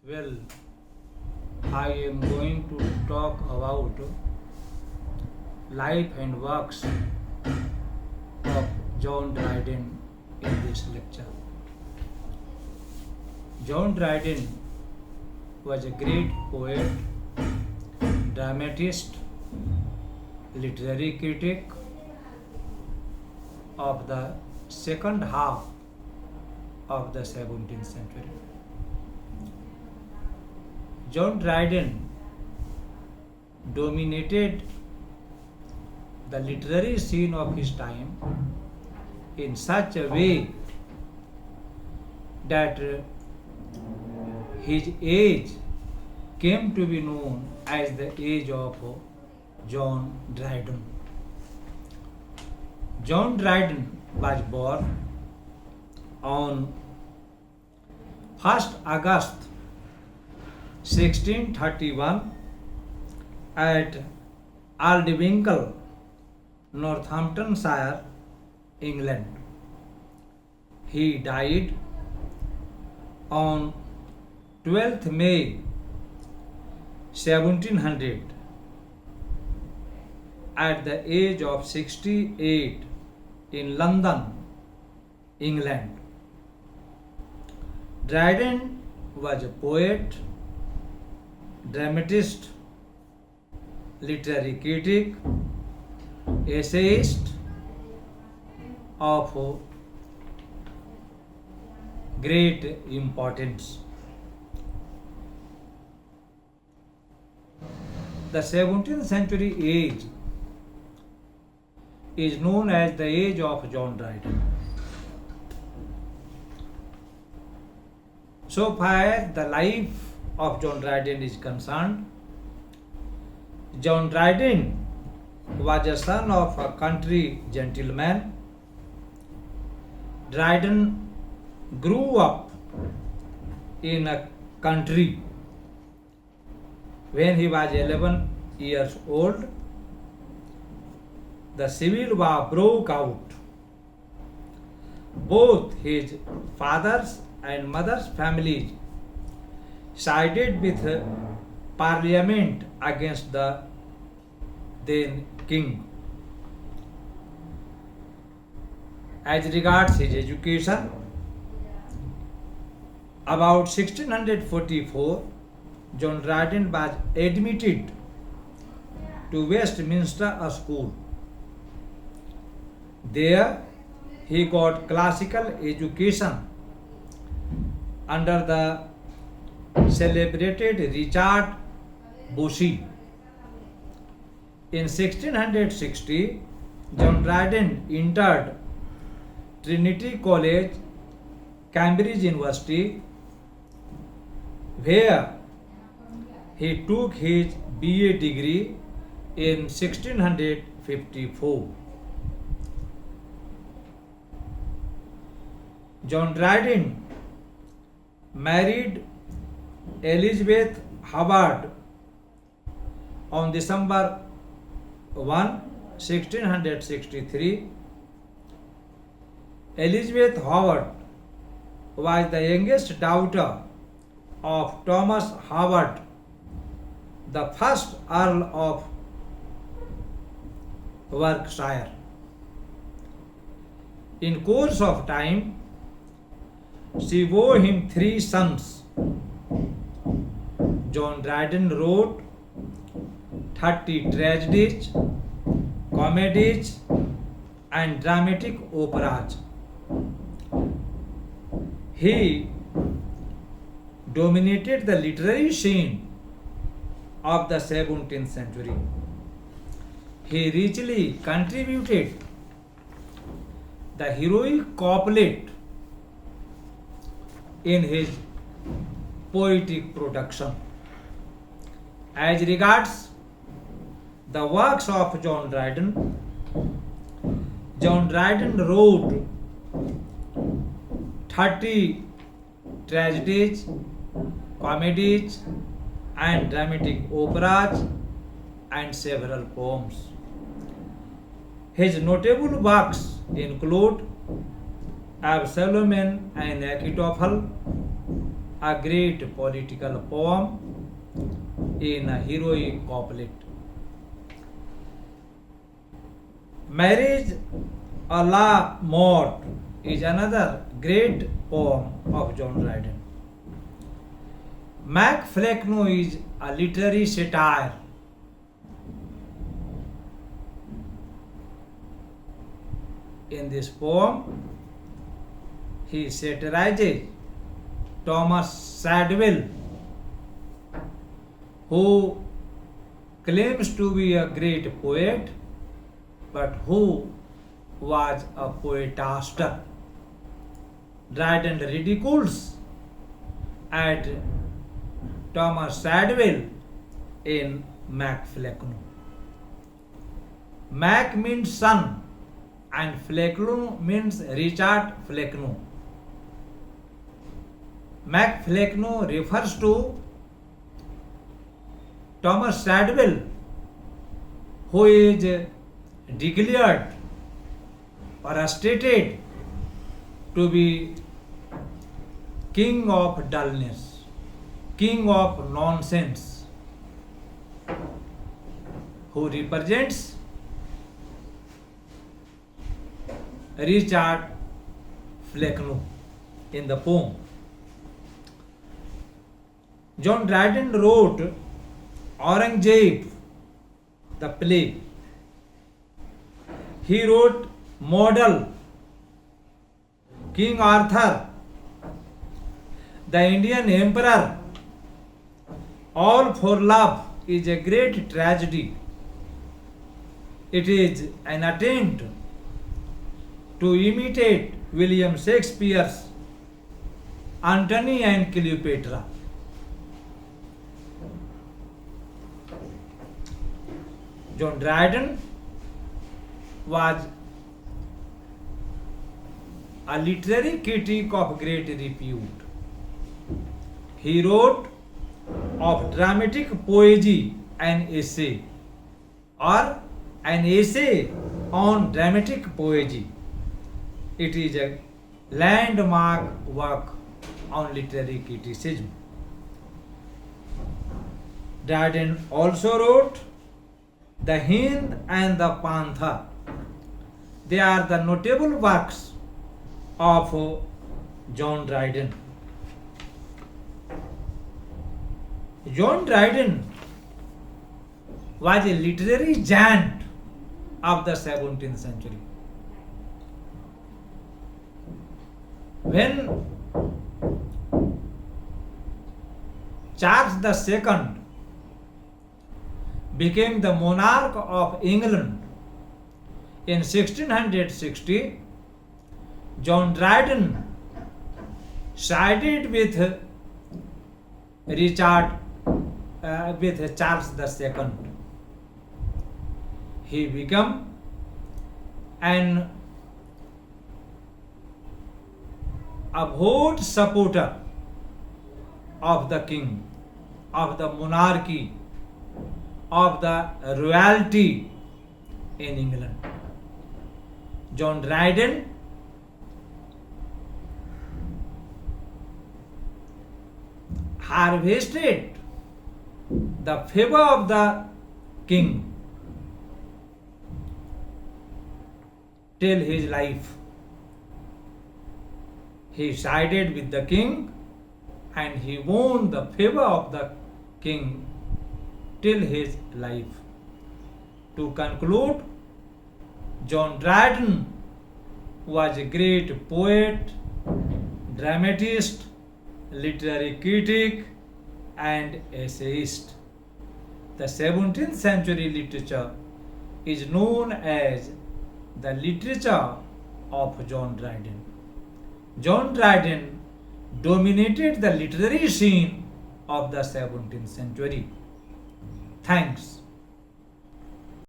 Well, I am going to talk about life and works of John Dryden in this lecture. John Dryden was a great poet, dramatist, literary critic of the second half of the 17th century. John Dryden dominated the literary scene of his time in such a way that his age came to be known as the age of John Dryden. John Dryden was born on 1st August 1631 at Aldwinkle, Northamptonshire, England. He died on 12th May 1700 at the age of 68 in London, England. Dryden was a poet, dramatist, literary critic, essayist of great importance. The 17th century age is known as the age of John Dryden. So far as the life of John Dryden is concerned, John Dryden was a son of a country gentleman. Dryden grew up in a country. When he was 11 years old, the Civil War broke out. Both his father's and mother's families sided with Parliament against the then king. As regards his education, about 1644, John Dryden was admitted to Westminster School. There, he got classical education under the celebrated Richard Bossy. In 1660, John Dryden entered Trinity College, Cambridge University, where he took his BA degree in 1654. John Dryden married Elizabeth Howard on December 1, 1663. Elizabeth Howard was the youngest daughter of Thomas Howard, the first Earl of Berkshire. In course of time, she bore him 3 sons. John Dryden wrote 30 tragedies, comedies, and dramatic operas. He dominated the literary scene of the 17th century. He richly contributed the heroic couplet in his poetic production. As regards the works of John Dryden, John Dryden wrote 30 tragedies, comedies, and dramatic operas, and several poems. His notable works include Absalom and Achitophel, a great political poem in a heroic couplet. Marriage a la Mort is another great poem of John Dryden. Mac Flecknoe is a literary satire. In this poem, he satirizes Thomas Sadwell, who claims to be a great poet, but who was a poetaster. Dryden ridicules at Thomas Sadwell in Mac Flecknoe. Mac means son and Flecknoe means Richard Flecknoe. Mac Flecknoe refers to Thomas Sadwell, who is declared or stated to be king of dullness, king of nonsense, who represents Richard Flecknoe in the poem. John Dryden wrote Aurangzeb, the play. He wrote Model, King Arthur, the Indian Emperor. All for Love is a great tragedy. It is an attempt to imitate William Shakespeare's Antony and Cleopatra. John Dryden was a literary critic of great repute. He wrote of dramatic poesy an essay or an essay on dramatic poesy. It is a landmark work on literary criticism. Dryden also wrote The Hind and the Panther. They are the notable works of John Dryden. John Dryden was a literary giant of the 17th century. When Charles II became the monarch of England in 1660, John Dryden sided with Charles II. He became an avowed supporter of the king, of the monarchy, of the royalty in England. John Dryden harvested the favor of the king till his life. He sided with the king and he won the favor of the king till his life. To conclude, John Dryden was a great poet, dramatist, literary critic, and essayist. The 17th century literature is known as the literature of John Dryden. John Dryden dominated the literary scene of the 17th century. Thanks.